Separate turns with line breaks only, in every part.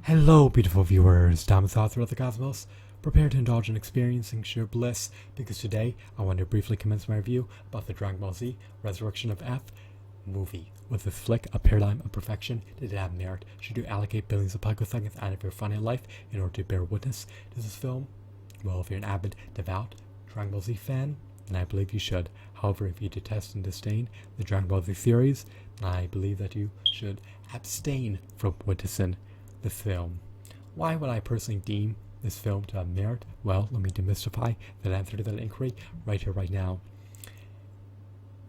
Hello, beautiful viewers. Thomas, author of the cosmos. Prepare to indulge in experiencing sheer bliss, because today I want to briefly commence my review about the Dragon Ball Z Resurrection of F movie. With this flick, a paradigm of perfection, did it have merit? Should you allocate billions of picoseconds out of your finite life in order to bear witness to this film? Well, if you're an avid, devout Dragon Ball Z fan, then I believe you should. However, if you detest and disdain the Dragon Ball Z series, then I believe that you should abstain from witnessing this film. Why would I personally deem this film to have merit? Well, let me demystify that answer to that inquiry right here, right now.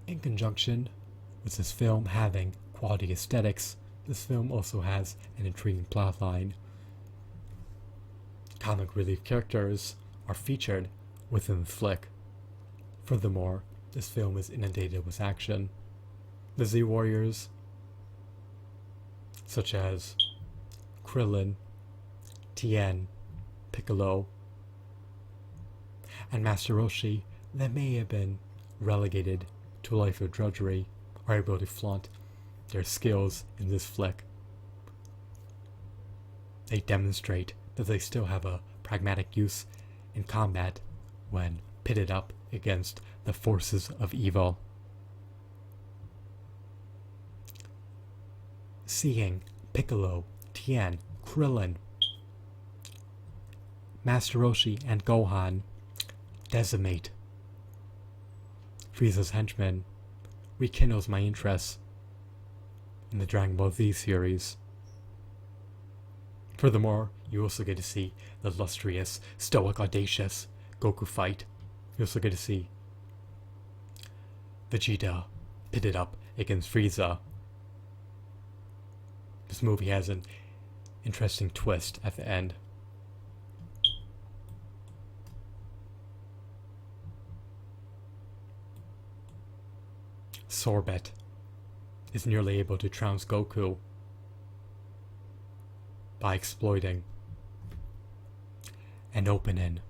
In conjunction with this film having quality aesthetics, this film also has an intriguing plotline. Comic relief characters are featured within the flick. Furthermore, this film is inundated with action. The Z Warriors, such as Krillin, Tien, Piccolo, and Master Roshi, that may have been relegated to a life of drudgery, are able to flaunt their skills in this flick. They demonstrate that they still have a pragmatic use in combat when pitted up against the forces of evil. Seeing Piccolo, Tien, Krillin, Master Roshi, and Gohan decimate Frieza's henchmen rekindles my interest in the Dragon Ball Z series. Furthermore, you also get to see the illustrious, stoic, audacious Goku fight. You also get to see Vegeta pitted up against Frieza. This movie has an interesting twist at the end. Sorbet is nearly able to trounce Goku by exploiting an opening.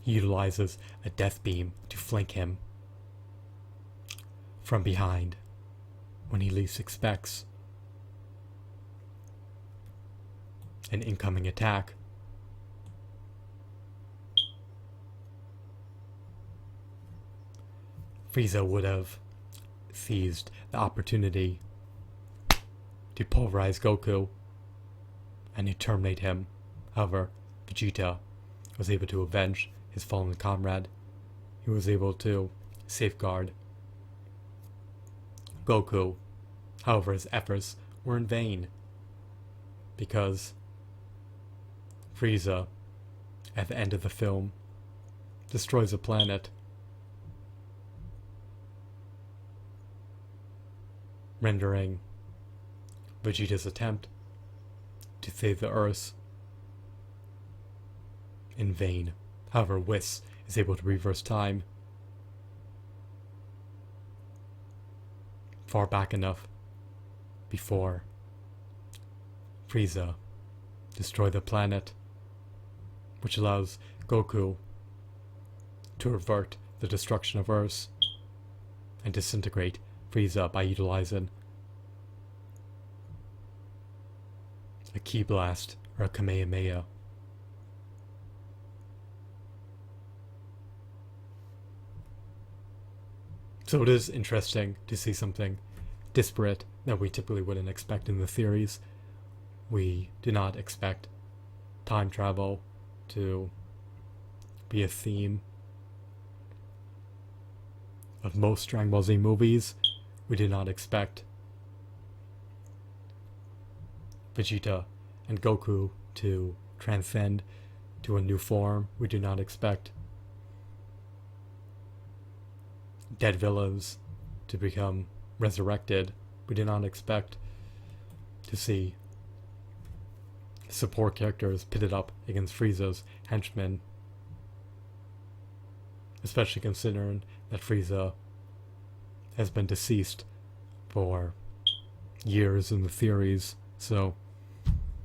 He utilizes a death beam to flank him from behind when he least expects an incoming attack. Frieza would have seized the opportunity to pulverize Goku and to terminate him. However, Vegeta was able to avenge his fallen comrade. He was able to safeguard Goku. However, his efforts were in vain, because Frieza, at the end of the film, destroys a planet, rendering Vegeta's attempt to save the Earth in vain. However, Whis is able to reverse time far back enough before Frieza destroyed the planet, which allows Goku to avert the destruction of Earth and disintegrate Frieza by utilizing a Ki Blast or a Kamehameha. So it is interesting to see something disparate that we typically wouldn't expect in the series. We do not expect time travel to be a theme of most Dragon Ball Z movies. We do not expect Vegeta and Goku to transcend to a new form. We do not expect dead villains to become resurrected. We do not expect to see support characters pitted up against Frieza's henchmen, especially considering that Frieza has been deceased for years in the series. So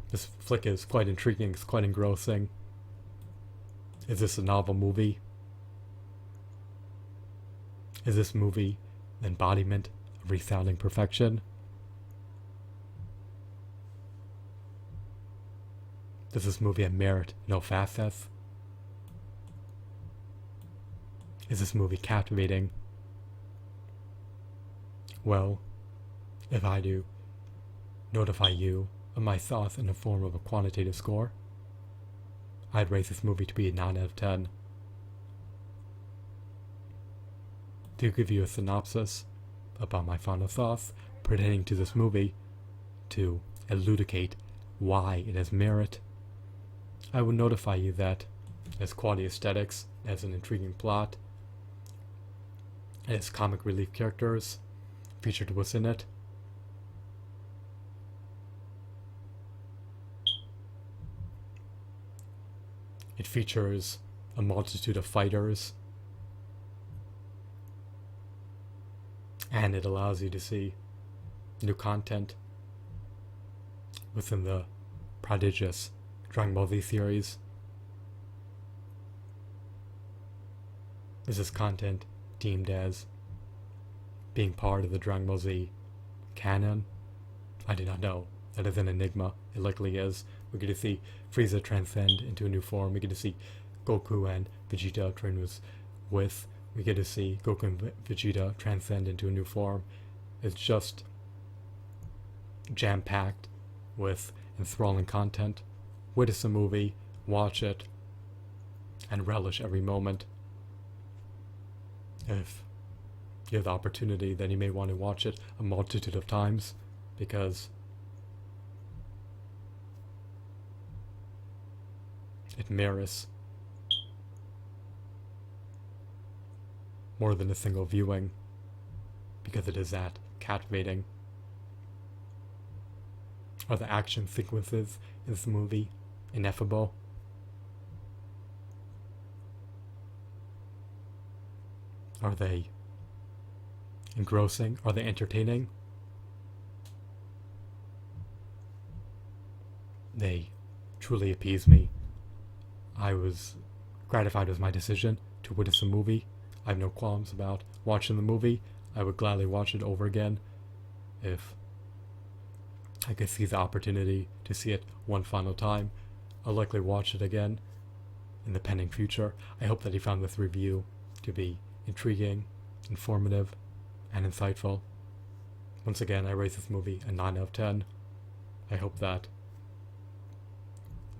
this flick is quite intriguing, it's quite engrossing. Is this a novel movie? Is this movie an embodiment of resounding perfection? Does this movie have merit, no facets? Is this movie captivating? Well, if I do notify you of my thoughts in the form of a quantitative score, I'd rate this movie to be a 9 out of 10. To give you a synopsis about my final thoughts pertaining to this movie, to elucidate why it has merit, I will notify you that it has quality aesthetics, it has an intriguing plot, it has comic relief characters featured within it. It features a multitude of fighters, and it allows you to see new content within the prodigious Dragon Ball Z series. Is this content deemed as being part of the Dragon Ball Z canon? I do not know. That is an enigma. It likely is. We get to see Frieza transcend into a new form. We get to see Goku and Vegeta train with. We get to see Goku and Vegeta transcend into a new form. It's just jam-packed with enthralling content. Witness the movie, watch it, and relish every moment. If you have the opportunity, then you may want to watch it a multitude of times, because it merits more than a single viewing, because it is that captivating. Are the action sequences in this movie ineffable? Are they engrossing? Are they entertaining? They truly appease me. I was gratified with my decision to witness the movie. I have no qualms about watching the movie. I would gladly watch it over again if I could see the opportunity to see it one final time. I'll likely watch it again in the pending future. I hope that you found this review to be intriguing, informative, and insightful. Once again, I rate this movie a 9 out of 10. I hope that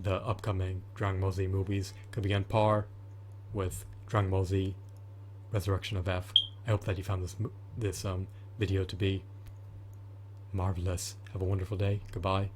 the upcoming Dragon Ball Z movies could be on par with Dragon Ball Z Resurrection of F. I hope that you found this video to be marvelous. Have a wonderful day. Goodbye.